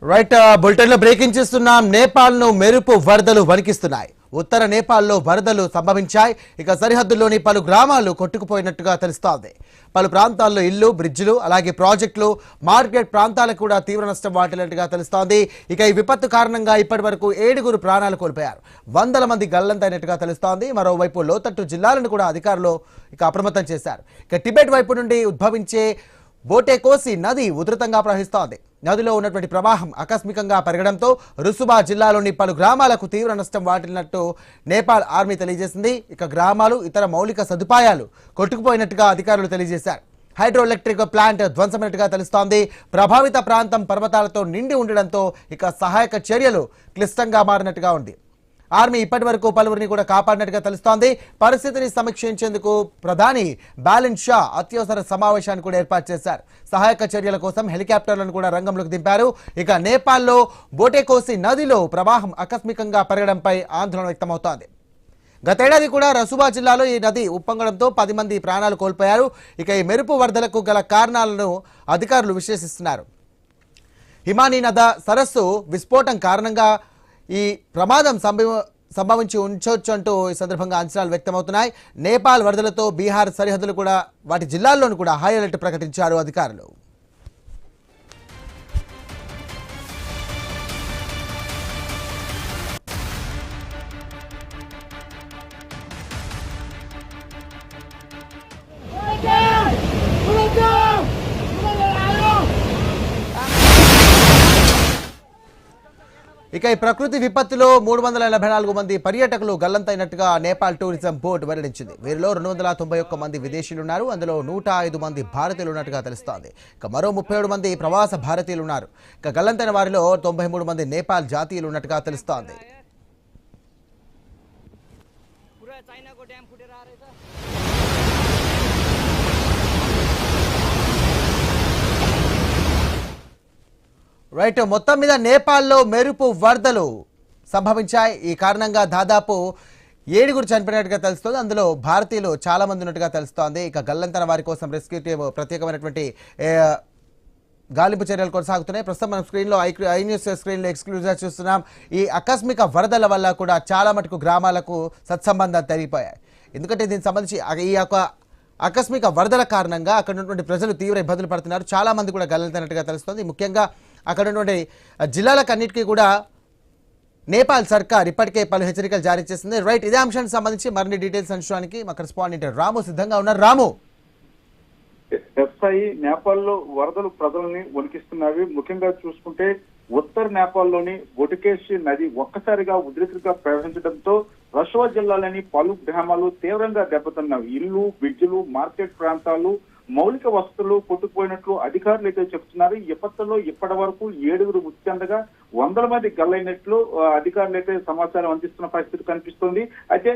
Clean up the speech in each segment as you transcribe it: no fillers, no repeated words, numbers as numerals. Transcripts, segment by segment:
Right bulletin లో breaking చేస్తున్నాం. నేపాల్ ను మెరుపు వరదలు వణికిస్తున్నాయి. ఉత్తర నేపాల్లో వరదలు సంభవించాయి. ఇక సరిహద్దుల్లోని పలు గ్రామాలు కొట్టుకుపోయినట్టుగా తెలుస్తోంది. పలు ప్రాంతాల్లో ఇళ్లు, బ్రిడ్జిలు, అలాగే ప్రాజెక్టులు, మార్కెట్ ప్రాంతాలకు కూడా తీవ్ర నష్టం వాటిల్లినట్టుగా తెలుస్తోంది. ఇక ఈ విపత్తు కారణంగా ఇప్పటి వరకు 7 ప్రాణాలు కోల్పోయారు. వందల మంది గల్లంతైనట్టుగా తెలుస్తోంది. మరోవైపు లోతట్టు జిల్లాలను కూడా అధికారులు అప్రమత్తం చేశారు. ఇక టిబెట్ వైపు నుండి ఉద్భవించే బోటేకోసి నది ఉధృతంగా ప్రవహిస్తోంది. నదిలో ఉన్నటువంటి ప్రవాహం ఆకస్మికంగా పెరగడంతో రుసుబా జిల్లాలోని పలు గ్రామాలకు తీవ్ర నష్టం వాటిల్లినట్టు నేపాల్ ఆర్మీ తెలియజేసింది. ఇక గ్రామాలు, ఇతర మౌలిక సదుపాయాలు కొట్టుకుపోయినట్టుగా అధికారులు తెలియజేశారు. హైడ్రో ఎలక్ట్రిక్ ప్లాంట్ ధ్వంసమైనట్టుగా తెలుస్తోంది. ప్రభావిత ప్రాంతం పర్వతాలతో నిండి ఉండడంతో ఇక సహాయక చర్యలు క్లిష్టంగా మారినట్టుగా ఉంది. ఆర్మీ ఇప్పటి వరకు పలువురిని కూడా కాపాడినట్టుగా తెలుస్తోంది. పరిస్థితిని సమీక్షించేందుకు ప్రధాని బాలిన్ షా అత్యవసర సమావేశాన్ని కూడా ఏర్పాటు చేశారు. సహాయక చర్యల కోసం హెలికాప్టర్లను కూడా రంగంలోకి దింపారు. ఇక నేపాల్లో బోటేకోసి నదిలో ప్రవాహం ఆకస్మికంగా పెరగడంపై ఆందోళన వ్యక్తమవుతోంది. గతేడాది కూడా రసుబా జిల్లాలో ఈ నది ఉప్పొంగడంతో 10 మంది ప్రాణాలు కోల్పోయారు. ఇక ఈ మెరుపు వరదలకు గల కారణాలను అధికారులు విశ్లేషిస్తున్నారు. హిమానీ నద సరస్సు విస్ఫోటం కారణంగా ఈ ప్రమాదం సంభవించి ఉంచవచ్చు అంటూ ఈ సందర్భంగా అంచనాలు వ్యక్తమవుతున్నాయి. నేపాల్ వరదలతో బీహార్ సరిహద్దులు కూడా వాటి జిల్లాల్లోనూ కూడా హై అలర్ట్ ప్రకటించారు అధికారులు. ఇక ఈ ప్రకృతి విపత్తులో 384 మంది పర్యాటకులు గల్లంతైనట్టుగా నేపాల్ టూరిజం బోర్డు వెల్లడించింది. వీరిలో 291 మంది విదేశీయులు ఉన్నారు. అందులో 105 మంది భారతీయులు ఉన్నట్టుగా తెలుస్తోంది. ఇక మరో 37 మంది ప్రవాస భారతీయులు ఉన్నారు. ఇక గల్లంతైన వారిలో 93 మంది నేపాల్ జాతీయులు ఉన్నట్టుగా తెలుస్తోంది. రైట్, మొత్తం మీద నేపాల్లో మెరుపు వరదలు సంభవించాయి. ఈ కారణంగా దాదాపు 7 చనిపోయినట్టుగా తెలుస్తోంది. అందులో భారతీయులు చాలా మంది ఉన్నట్టుగా తెలుస్తోంది. ఇక గల్లంతైన వారి కోసం రెస్క్యూ టీమ్ ప్రత్యేకమైనటువంటి గాలింపు చర్యలు కొనసాగుతున్నాయి. ప్రస్తుతం మనం స్క్రీన్లో ఐ న్యూస్ స్క్రీన్లో ఎక్స్క్లూజివ్గా చూస్తున్నాం. ఈ ఆకస్మిక వరదల వల్ల కూడా చాలా మటుకు గ్రామాలకు సత్సంబంధాలు తెగిపోయాయి. ఎందుకంటే దీనికి సంబంధించి ఈ యొక్క ఆకస్మిక వరదల కారణంగా అక్కడ ఉన్నటువంటి ప్రజలు తీవ్ర ఇబ్బందులు పడుతున్నారు. చాలా మంది కూడా గల్లంతైనట్టుగా తెలుస్తోంది. ముఖ్యంగా అక్కడ ఉన్నటువంటి జిల్లాలకన్నిటికీ కూడా నేపాల్ సర్కార్ ఇప్పటికే పలు హెచ్చరికలు జారీ చేసింది. రైట్, ఇదే అంశానికి సంబంధించి మరిన్ని డీటెయిల్స్ అందించడానికి మా కరెస్పాండెంట్ రాము సిద్ధంగా ఉన్నారు. రాము, నేపాల్లో వరదలు ప్రజలని వణికిస్తున్నవి. ముఖ్యంగా చూసుకుంటే ఉత్తర నేపాల్లోని బొటకేషి నది ఒక్కసారిగా ఉధృతిగా ప్రవహించడంతో రసువా జిల్లాలోని పలు గ్రామాలు తీవ్రంగా దెబ్బతిన్నవి. ఇల్లు, బ్రిడ్జిలు, మార్కెట్ ప్రాంతాలు, మౌలిక వసతులు కొట్టుకుపోయినట్లు అధికారులు అయితే చెప్తున్నారు. ఈ విపత్తులో ఇప్పటి వరకు 7 మృతి చెందగా 100 మంది గల్లైనట్లు అధికారులు అయితే సమాచారం అందిస్తున్న పరిస్థితి కనిపిస్తుంది. అయితే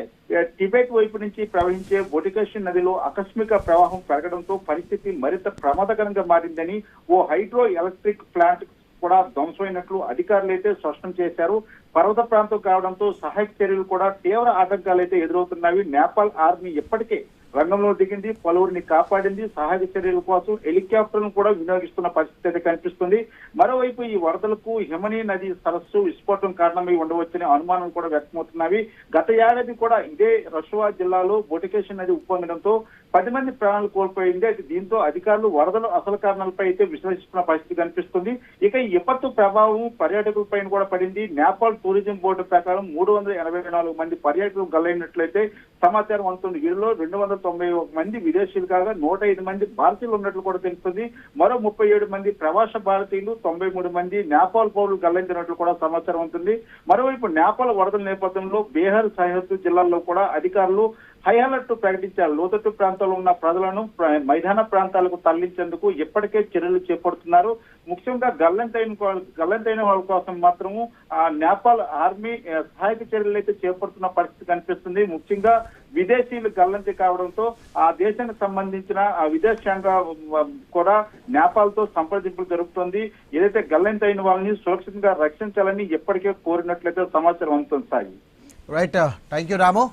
టిబెట్ వైపు నుంచి ప్రవహించే బొటకేషి నదిలో ఆకస్మిక ప్రవాహం పెరగడంతో పరిస్థితి మరింత ప్రమాదకరంగా మారిందని ఓ హైడ్రో ఎలక్ట్రిక్ ప్లాంట్ కూడా ధ్వంసమైనట్లు అధికారులు అయితే స్పష్టం చేశారు. పర్వత ప్రాంతం కావడంతో సహాయక చర్యలు కూడా తీవ్ర ఆటంకాలు అయితే ఎదురవుతున్నాయి. నేపాల్ ఆర్మీ ఇప్పటికే రంగంలో దిగింది, పలువురిని కాపాడింది. సహాయక చర్యల కోసం హెలికాప్టర్లను కూడా వినియోగిస్తున్న పరిస్థితి అయితే కనిపిస్తుంది. మరోవైపు ఈ వరదలకు హిమనీ నది సరస్సు విస్ఫోటం కారణమై ఉండవచ్చనే అనుమానం కూడా వ్యక్తమవుతున్నవి. గత ఏడాది కూడా ఇదే రసువా జిల్లాలో బొటకేషి నది ఉప్పొంగడంతో 10 మంది ప్రాణాలు కోల్పోయింది. అయితే దీంతో అధికారులు వరదల అసలు కారణాలపై అయితే విశ్లేషిస్తున్న పరిస్థితి కనిపిస్తుంది. ఇక ఈ విపత్తు ప్రభావం పర్యాటకులపైన కూడా పడింది. నేపాల్ టూరిజం బోర్డు ప్రకారం 384 మంది పర్యాటకులు గల్లైనట్లయితే సమాచారం అందుతుంది. వీరిలో 291 మంది విదేశీయులు కాగా 105 మంది భారతీయులు ఉన్నట్లు కూడా తెలుస్తుంది. మరో 37 మంది ప్రవాస భారతీయులు, 93 మంది నేపాల్ పౌరులు గల్లంతినట్లు కూడా సమాచారం ఉంటుంది. మరోవైపు నేపాల్ వరదల నేపథ్యంలో బీహార్ సరిహద్దు జిల్లాల్లో కూడా అధికారులు హై అలర్ట్ ప్రకటించారు. లోతట్టు ప్రాంతాల్లో ఉన్న ప్రజలను మైదాన ప్రాంతాలకు తరలించేందుకు ఇప్పటికే చర్యలు చేపడుతున్నారు. ముఖ్యంగా గల్లంతైన వాళ్ళ కోసం మాత్రము నేపాల్ ఆర్మీ సహాయక చర్యలు అయితే చేపడుతున్న పరిస్థితి కనిపిస్తుంది. ముఖ్యంగా విదేశీయులు గల్లంతి కావడంతో ఆ దేశానికి సంబంధించిన విదేశాంగ కూడా నేపాల్ తో సంప్రదింపులు జరుపుతోంది. ఏదైతే గల్లంతైన వాళ్ళని సురక్షితంగా రక్షించాలని ఇప్పటికే కోరినట్లయితే సమాచారం అందుతుంది. Sai, right, thank you Ramu.